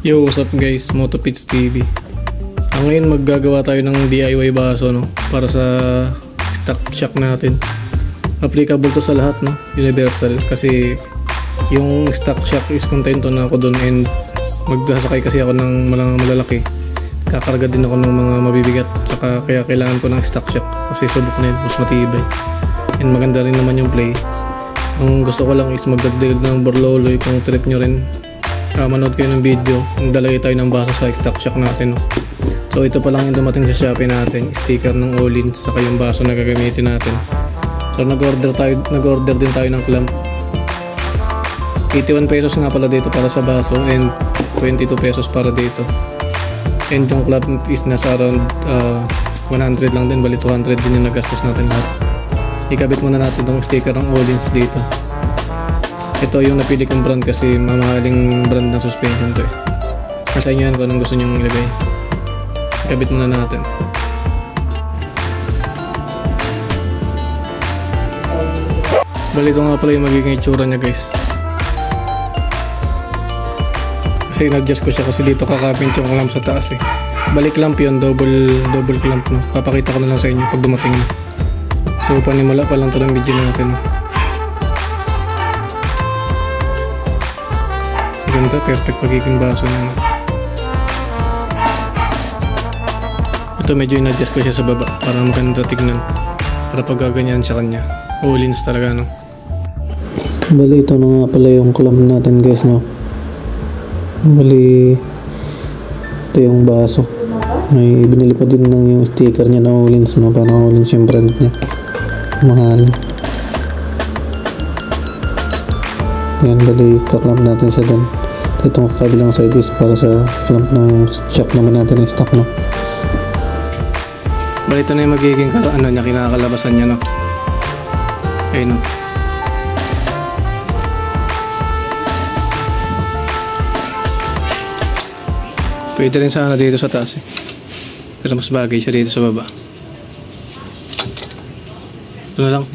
Yo, what's up guys, Motopits TV. Ngayon maggagawa tayo ng DIY baso, no, para sa stock shock natin. Applicable to sa lahat, no, universal, kasi yung stock shock is contento na ako doon, and magsasakay kasi ako ng malalaki. Kakarga din ako ng mga mabibigat, saka kaya kailangan ko ng stock shock kasi subok na yun, mas matibay. And maganda rin naman yung play. Ang gusto ko lang is magdagdag ng borloloy kung trip nyo rin. Manood kayo ng video, nagdalagay tayo ng baso sa stock shock natin, no? So ito pa lang yung dumating sa Shopee natin, sticker ng Olins saka yung baso na gagamitin natin. So nag-order din tayo ng clamp. 81 pesos nga pala dito para sa baso, and 22 pesos para dito. And yung clamp is nasa around 100 lang din, bali 200 din yung nagastos natin lahat. Ikabit muna natin tong sticker ng Olins dito. Ito yung napili kong brand kasi mamahaling brand ng suspension to eh. Nasa inyo yan kung anong gusto nyo ilagay. Ikabit muna natin. Bali ito nga pala yung magiging itsura nya guys. Kasi in-adjust ko siya kasi dito kakapin yung clamp sa taas eh. Bali clamp yun, double clamp, no. Papakita ko na lang sa inyo pag dumating na. So panimula pa lang ito ng video natin, no. Ganda, perfect magiging baso na. Ito medyo in-adjust ko siya sa baba para maganda tignan, para pag gaganyan sa kanya. Olins talaga, no. Bali ito na nga pala yung clamp natin guys, no. Bali ito yung baso. May binili ko din ng yung sticker niya na Olins, no. Parang Olins yung brand niya. Mahal. Yan, bali kaklamp natin sa doon. Itong kabilang side is para sa clamp ng shock naman natin ng stock, no. Bali ito na yung magiging ano niya, kinakalabasan niya, no. Ayun, no. Pwede rin sana dito sa taas eh, pero mas bagay siya dito sa baba. Ito na lang.